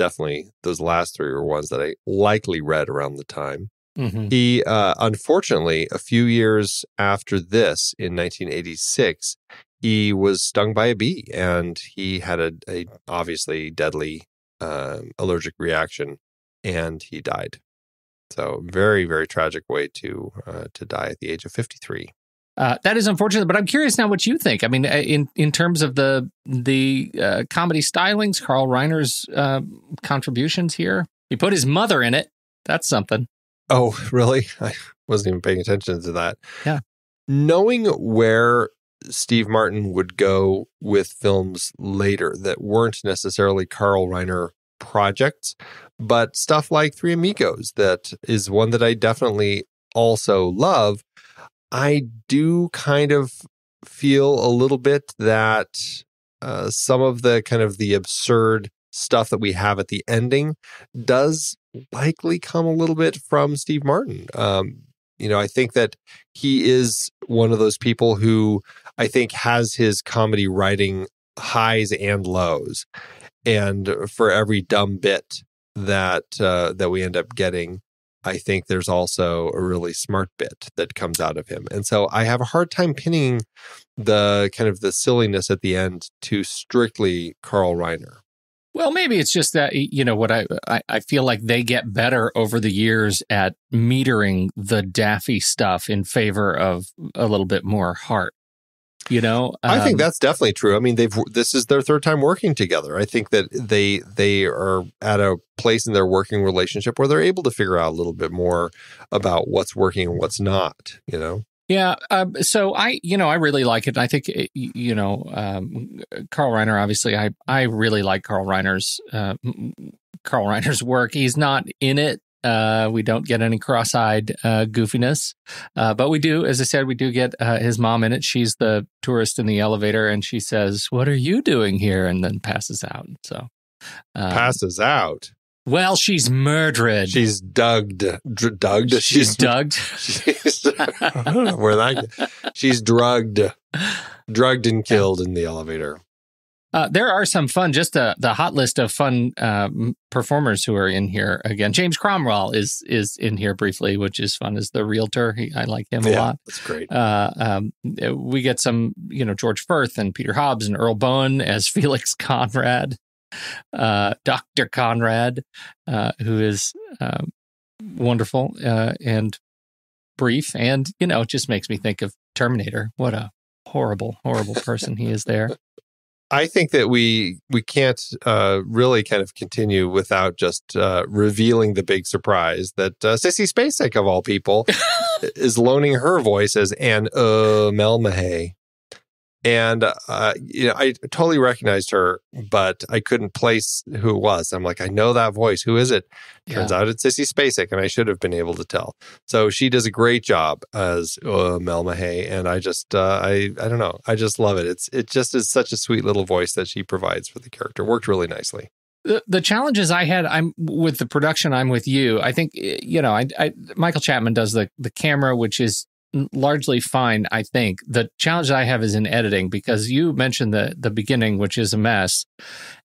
last three were ones that I likely read around the time. He, unfortunately, a few years after this, in 1986, he was stung by a bee, and he had a obviously deadly allergic reaction, and he died. So very, very tragic way to die at the age of 53. That is unfortunate, but I'm curious now what you think. I mean, in terms of the comedy stylings, Carl Reiner's contributions here. He put his mother in it. That's something. Oh, really? I wasn't even paying attention to that. Yeah. Knowing where Steve Martin would go with films later that weren't necessarily Carl Reiner projects, but stuff like Three Amigos, that is one that I definitely also love. I do kind of feel a little bit that some of the kind of the absurd stuff that we have at the ending does likely come a little bit from Steve Martin. I think that he is one of those people who I think has his comedy writing highs and lows. And for every dumb bit that we end up getting, I think there's also a really smart bit that comes out of him. And so I have a hard time pinning the kind of the silliness at the end to strictly Carl Reiner. Well, maybe it's just that, what I feel like they get better over the years at metering the daffy stuff in favor of a little bit more heart. I think that's definitely true. I mean, this is their third time working together. I think that they are at a place in their working relationship where they're able to figure out a little bit more about what's working and what's not, Yeah. So I really like it. I think, Carl Reiner, obviously, I really like Carl Reiner's work. He's not in it. We don't get any cross-eyed goofiness, but we do, as I said, we do get his mom in it. She's the tourist in the elevator, and she says, "What are you doing here?" and then passes out. So passes out. Well, she's murdered. She's dugged. She's dugged. I don't know where that. She's drugged and killed in the elevator. There are some fun, just the hot list of fun performers who are in here again. James Cromwell is in here briefly, which is fun as the realtor. I like him a lot. That's great. We get some, George Firth and Peter Hobbs and Earl Bowen as Felix Conrad, Dr. Conrad, who is wonderful and brief. And, it just makes me think of Terminator. What a horrible, horrible person he is there. I think that we can't really kind of continue without just revealing the big surprise that Sissy Spacek, of all people, is loaning her voice as Anne Melmahay. And, I totally recognized her, but I couldn't place who it was. I'm like, I know that voice. Who is it? Turns out it's Sissy Spacek, and I should have been able to tell. So she does a great job as Melmahay, and I just, I don't know. I just love it. It just is such a sweet little voice that she provides for the character. Worked really nicely. The challenges I had, I'm with the production, I'm with you. I think, Michael Chapman does the camera, which is largely fine, I think. The challenge I have is in editing, because you mentioned the beginning, which is a mess.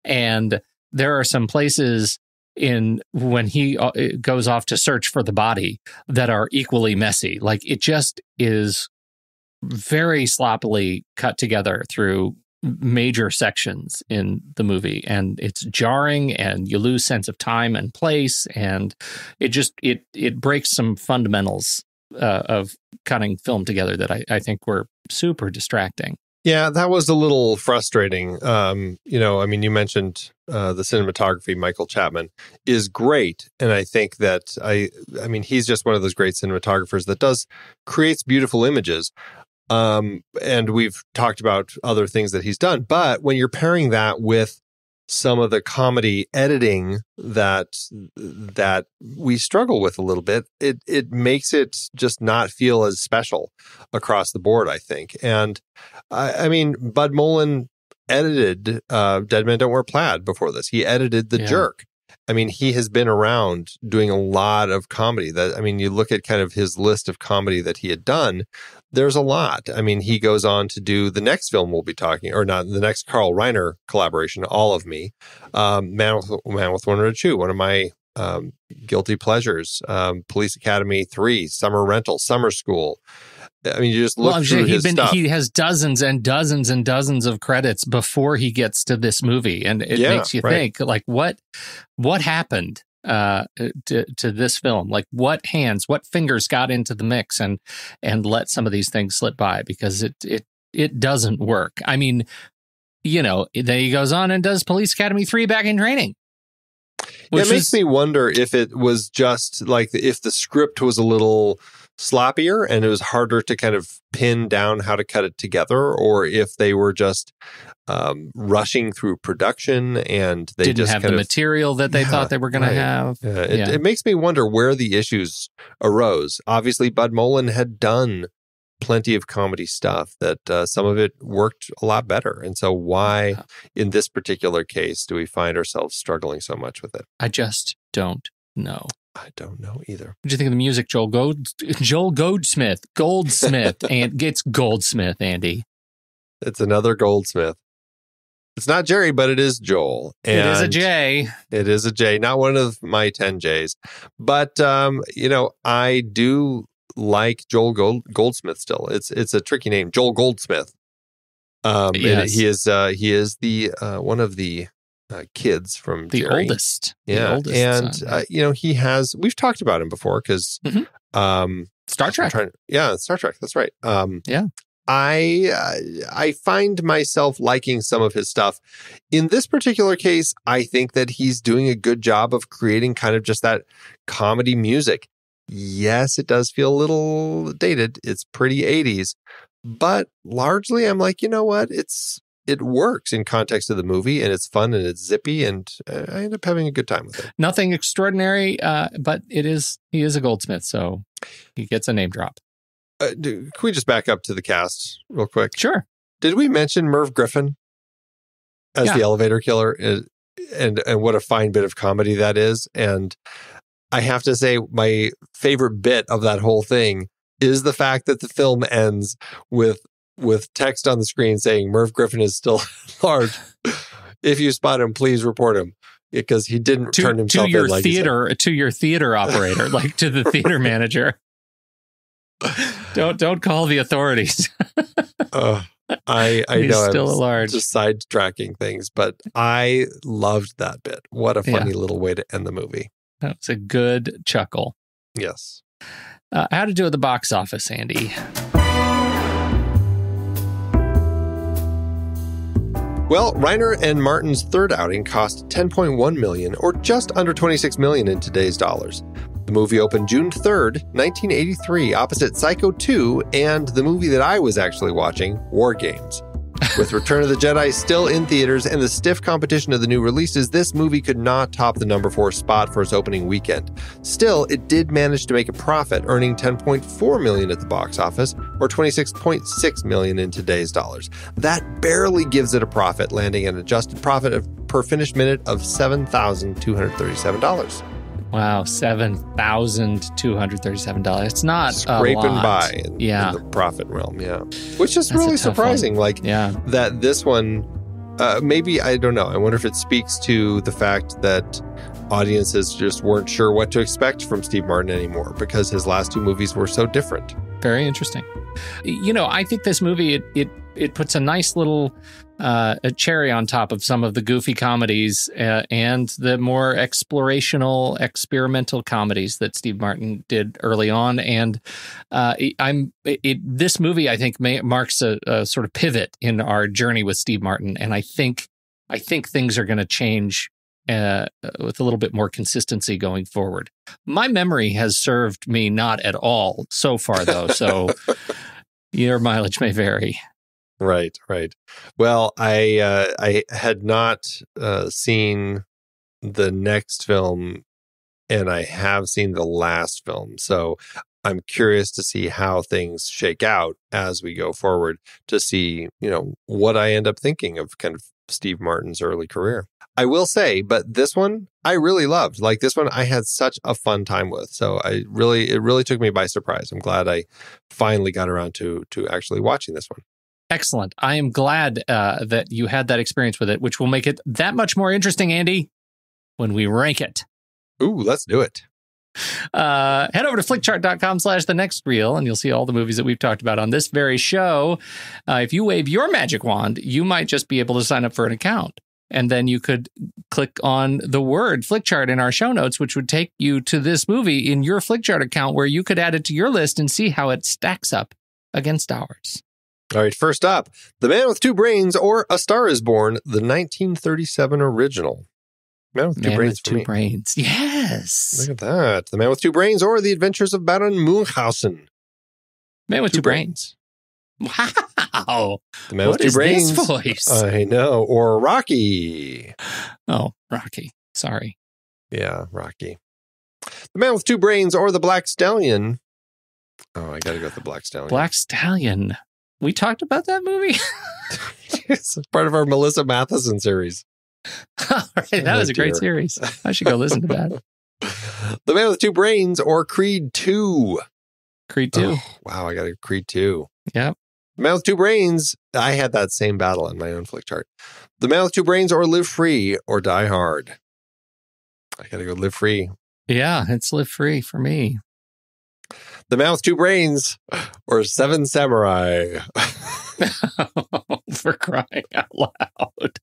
And there are some places when he goes off to search for the body that are equally messy. Like, it just is very sloppily cut together through major sections in the movie, and it's jarring, and you lose sense of time and place, and it breaks some fundamentals of cutting film together that I think were super distracting. Yeah, that was a little frustrating. You mentioned the cinematography. Michael Chapman is great, and I think that he's just one of those great cinematographers that creates beautiful images. And we've talked about other things that he's done, but when you're pairing that with some of the comedy editing that we struggle with a little bit, it makes it just not feel as special across the board, I think. And Bud Mullen edited Dead Men Don't Wear Plaid before this. He edited The Jerk. He has been around doing a lot of comedy. You look at kind of his list of comedy that he had done, there's a lot. He goes on to do the next film we'll be talking, or not, the next Carl Reiner collaboration, All of Me, Man with One Red Shoe, one of my guilty pleasures, Police Academy 3, Summer Rental, Summer School. You just look through his stuff. He has dozens and dozens and dozens of credits before he gets to this movie, and it makes you think, like, what happened to this film? Like, what fingers got into the mix and let some of these things slip by, because it doesn't work. Then he goes on and does Police Academy 3 Back in Training. It makes me wonder if it was just like, if the script was a little sloppier and it was harder to kind of pin down how to cut it together, or if they were just rushing through production and they didn't just have the material that they thought they were going to have. It makes me wonder where the issues arose. Obviously, Bud Mullen had done plenty of comedy stuff that some of it worked a lot better. And so why, in this particular case, do we find ourselves struggling so much with it? I just don't know. I don't know either. What do you think of the music, Joel Goldsmith, and it's Goldsmith, Andy. It's another Goldsmith. It's not Jerry, but it is Joel. And it is a J. It is a J, not one of my 10 Js. But, I do like Joel Goldsmith still. It's a tricky name, Joel Goldsmith. Yes. He is the one of the kids from the Jerry. oldest. Yeah, the oldest and son. He has. We've talked about him before because Star Trek. Star Trek. That's right. Yeah. I find myself liking some of his stuff. In this particular case, I think that he's doing a good job of creating kind of just that comedy music. Yes, it does feel a little dated. It's pretty 80s, but largely I'm like, you know what? It works in context of the movie, and it's fun and it's zippy, and I end up having a good time with it. Nothing extraordinary, but he is a Goldsmith, so he gets a name drop. Can we just back up to the cast real quick? Sure. Did we mention Merv Griffin as the elevator killer? And what a fine bit of comedy that is. And I have to say, my favorite bit of that whole thing is the fact that the film ends with with text on the screen saying Merv Griffin is still large. If you spot him, please report him, because he didn't turn himself in like to your theater operator, like to the theater manager. Don't call the authorities. I He's know still I'm a large. just sidetracking things, but I loved that bit. What a funny little way to end the movie. That was a good chuckle. Yes. How to do at the box office, Andy? Well, Reiner and Martin's third outing cost $10.1 million, or just under $26 million in today's dollars. The movie opened June 3rd, 1983, opposite Psycho 2 and the movie that I was actually watching, War Games. With Return of the Jedi still in theaters and the stiff competition of the new releases, this movie could not top the number 4 spot for its opening weekend. Still, it did manage to make a profit, earning $10.4 million at the box office, or $26.6 million in today's dollars. That barely gives it a profit, landing an adjusted profit per finished minute of $7,237. Wow, $7,237. It's not scraping a lot. By in the profit realm, which is really surprising. That this one, maybe, I don't know. I wonder if it speaks to the fact that audiences just weren't sure what to expect from Steve Martin anymore because his last 2 movies were so different. Very interesting. I think this movie, it puts a nice little a cherry on top of some of the goofy comedies and the more experimental comedies that Steve Martin did early on. And this movie, I think, marks a sort of pivot in our journey with Steve Martin. And I think things are going to change with a little bit more consistency going forward. My memory has served me not at all so far, though. So your mileage may vary. Right. Well, I had not seen the next film, and I have seen the last film. So I'm curious to see how things shake out as we go forward to see, what I end up thinking of kind of Steve Martin's early career. I will say, but this one I really loved. Like this one, I had such a fun time with. So it really took me by surprise. I'm glad I finally got around to actually watching this one. Excellent. I am glad that you had that experience with it, which will make it that much more interesting, Andy, when we rank it. Ooh, let's do it. Head over to flickchart.com/thenextreel and you'll see all the movies that we've talked about on this very show. If you wave your magic wand, you might just be able to sign up for an account. And then you could click on the word Flickchart in our show notes, which would take you to this movie in your Flickchart account where you could add it to your list and see how it stacks up against ours. All right, first up, The Man with Two Brains or A Star is Born, the 1937 original. Man with Two Brains. Yes. Look at that. The Man with Two Brains or The Adventures of Baron Munchausen. Man with Two Brains. Wow. The Man with Two Brains. This voice? I know. Or Rocky. Oh, Rocky. Sorry. Yeah, Rocky. The Man with Two Brains or The Black Stallion. Oh, I got to go with The Black Stallion. Black Stallion. We talked about that movie? It's part of our Melissa Matheson series. All right, that was a great series. I should go listen to that. The Man with Two Brains or Creed 2. Creed 2. Oh, wow, I got a Creed 2. Yep. The Man with Two Brains. I had that same battle in my own flick chart. The Man with Two Brains or Live Free or Die Hard. I got to go Live Free. Yeah, it's Live Free for me. The Man with Two Brains or Seven Samurai. For crying out loud.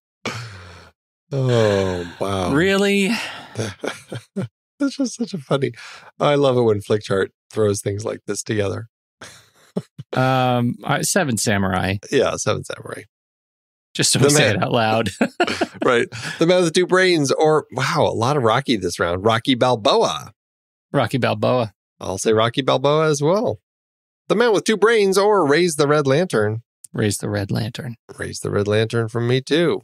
Oh, wow. Really? That's just such a funny. I love it when Flickchart throws things like this together. Seven Samurai. Yeah, Seven Samurai. Just so we say it out loud. Right. The Man with Two Brains or, wow, a lot of Rocky this round. Rocky Balboa. Rocky Balboa. I'll say Rocky Balboa as well. The Man with Two Brains or Raise the Red Lantern. Raise the Red Lantern. Raise the Red Lantern from me too.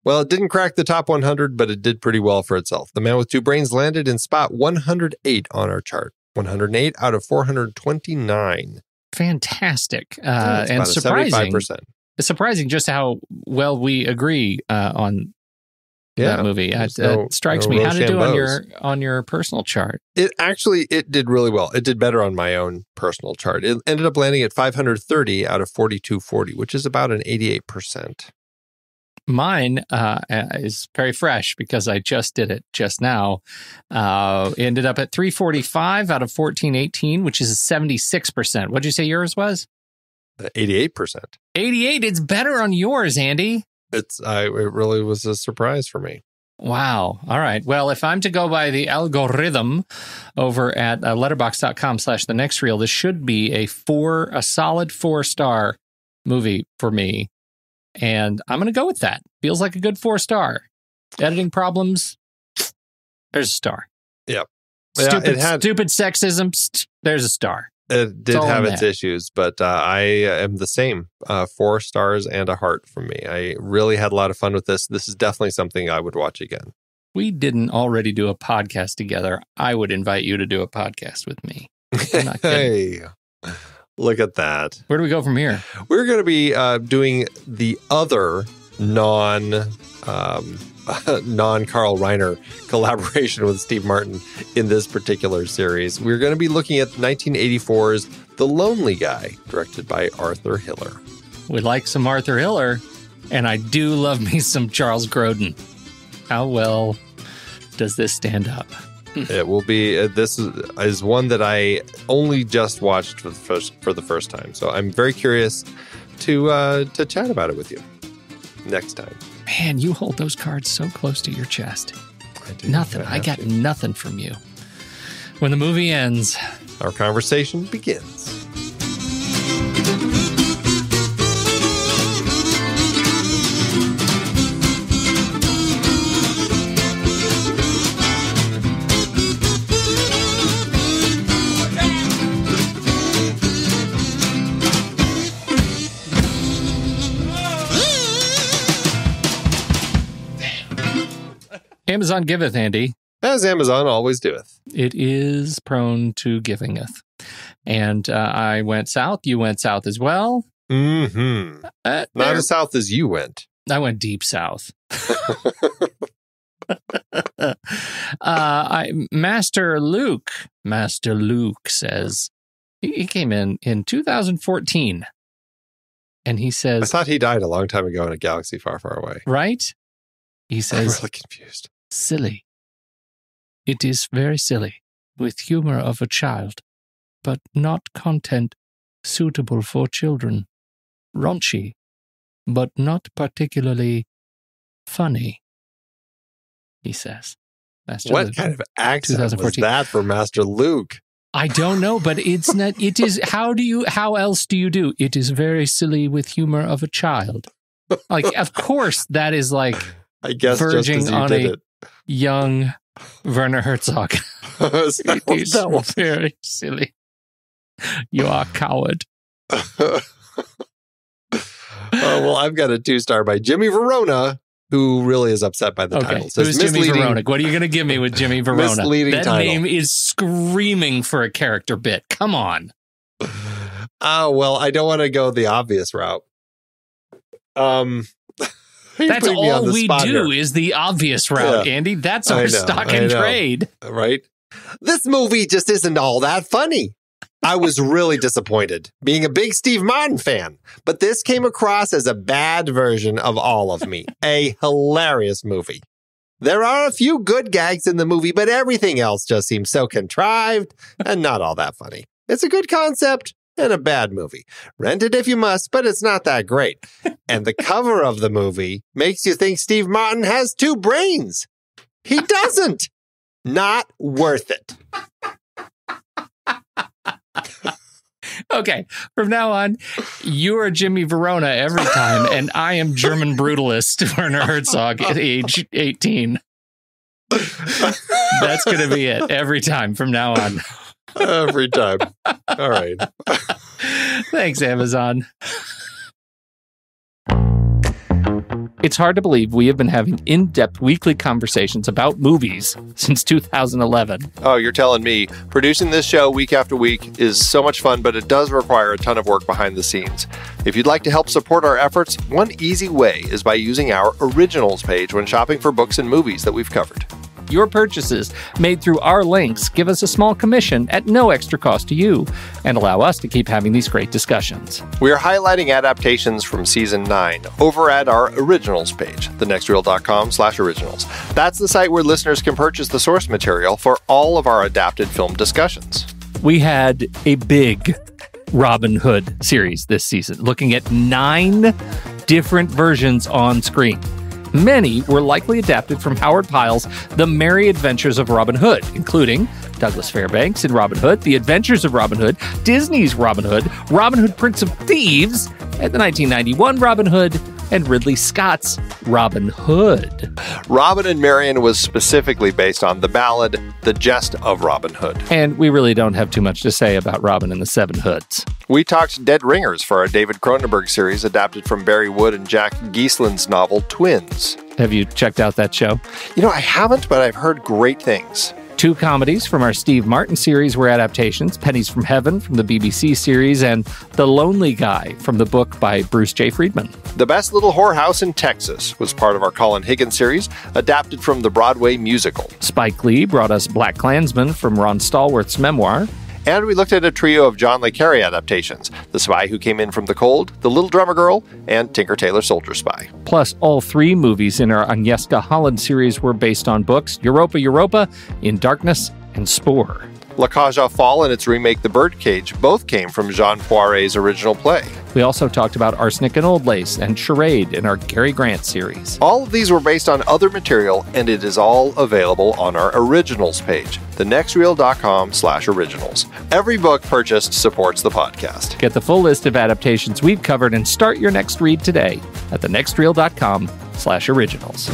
Well, it didn't crack the top 100, but it did pretty well for itself. The Man with Two Brains landed in spot 108 on our chart. 108 out of 429. Fantastic. Yeah, and surprising. 75%. It's surprising just how well we agree on that movie. It strikes me. How did it do on your personal chart? It did really well. It did better on my own personal chart. It ended up landing at 530 out of 4240, which is about an 88%. Mine is very fresh because I just did it just now. Ended up at 345 out of 1418, which is a 76%. What'd you say yours was? 88%. 88. It's better on yours, Andy. It really was a surprise for me. Wow. All right. Well, if I'm to go by the algorithm over at letterboxd.com/thenextreel, this should be a solid 4-star movie for me. And I'm going to go with that. Feels like a good 4-star. Editing problems, there's a star. Yep. Stupid sexism, there's a star. It did have its issues, but I am the same. 4 stars and a heart from me. I really had a lot of fun with this. This is definitely something I would watch again. We didn't already do a podcast together. I would invite you to do a podcast with me. Hey, look at that. Where do we go from here? We're going to be doing the other non-Carl Reiner collaboration with Steve Martin in this particular series. We're going to be looking at 1984's The Lonely Guy, directed by Arthur Hiller. We like some Arthur Hiller, and I do love me some Charles Grodin. How well does this stand up? It will be, this is one that I only just watched for the first time. So I'm very curious to chat about it with you next time. Man, you hold those cards so close to your chest. I do. Nothing. I got nothing from you. When the movie ends, our conversation begins. Amazon giveth, Andy. As Amazon always doeth. It is prone to givingeth. And I went south. You went south as well. Mm-hmm. Not as south as you went. I went deep south. Master Luke says, he came in 2014. And he says... I thought he died a long time ago in a galaxy far, far away. Right? He says... I'm really confused. Silly. It is very silly, with humor of a child, but not content suitable for children. Raunchy, but not particularly funny, he says. Master what Luke, kind of accent was that for Master Luke? I don't know, but it's not. It is. How else do you do? It is very silly with humor of a child. Like, of course, that is like I guess verging just as you on did a it. young Werner Herzog. It is very silly. You are a coward. Well, I've got a 2-star by Jimmy Verona, who really is upset by the title. Who's Jimmy Verona? What are you going to give me with Jimmy Verona? That title. Name is screaming for a character bit. Come on. Well, I don't want to go the obvious route. That's all we do is the obvious route, Andy. That's our stock and trade. Right? This movie just isn't all that funny. I was really disappointed, being a big Steve Martin fan, but this came across as a bad version of all of me. A hilarious movie. There are a few good gags in the movie, but everything else just seems so contrived and not all that funny. It's a good concept and a bad movie. Rent it if you must, but it's not that great. And the cover of the movie makes you think Steve Martin has 2 brains. He doesn't. Not worth it. Okay, from now on, you are Jimmy Verona every time, and I am German brutalist Werner Herzog at age 18. That's going to be it every time from now on. Every time. All right. Thanks, Amazon. It's hard to believe we have been having in-depth weekly conversations about movies since 2011. Oh, you're telling me. Producing this show week after week is so much fun, but it does require a ton of work behind the scenes. If you'd like to help support our efforts, one easy way is by using our Originals page when shopping for books and movies that we've covered. Your purchases made through our links give us a small commission at no extra cost to you and allow us to keep having these great discussions. We are highlighting adaptations from Season 9 over at our Originals page, thenextreel.com/originals. That's the site where listeners can purchase the source material for all of our adapted film discussions. We had a big Robin Hood series this season, looking at 9 different versions on screen. Many were likely adapted from Howard Pyle's The Merry Adventures of Robin Hood, including Douglas Fairbanks in Robin Hood, The Adventures of Robin Hood, Disney's Robin Hood Prince of Thieves, and the 1991 Robin Hood, and Ridley Scott's Robin Hood. Robin and Marian was specifically based on the ballad The Jest of Robin Hood. And we really don't have too much to say about Robin and the Seven Hoods. We talked Dead Ringers for our David Cronenberg series adapted from Barry Wood and Jack Geislin's novel Twins. Have you checked out that show? I haven't, but I've heard great things. 2 comedies from our Steve Martin series were adaptations, Pennies from Heaven from the BBC series, and The Lonely Guy from the book by Bruce J. Friedman. The Best Little Whorehouse in Texas was part of our Colin Higgins series, adapted from the Broadway musical. Spike Lee brought us Black Klansman from Ron Stallworth's memoir. And we looked at a trio of John le Carré adaptations, The Spy Who Came In From the Cold, The Little Drummer Girl, and Tinker Tailor Soldier Spy. Plus, all 3 movies in our Agnieszka Holland series were based on books, Europa, In Darkness, and Spore. La Cage aux Folles and its remake The Birdcage both came from Jean Poiret's original play. We also talked about Arsenic and Old Lace and Charade in our Cary Grant series. All of these were based on other material, and it is all available on our Originals page, thenextreel.com/originals. Every book purchased supports the podcast. Get the full list of adaptations we've covered and start your next read today at thenextreel.com/originals.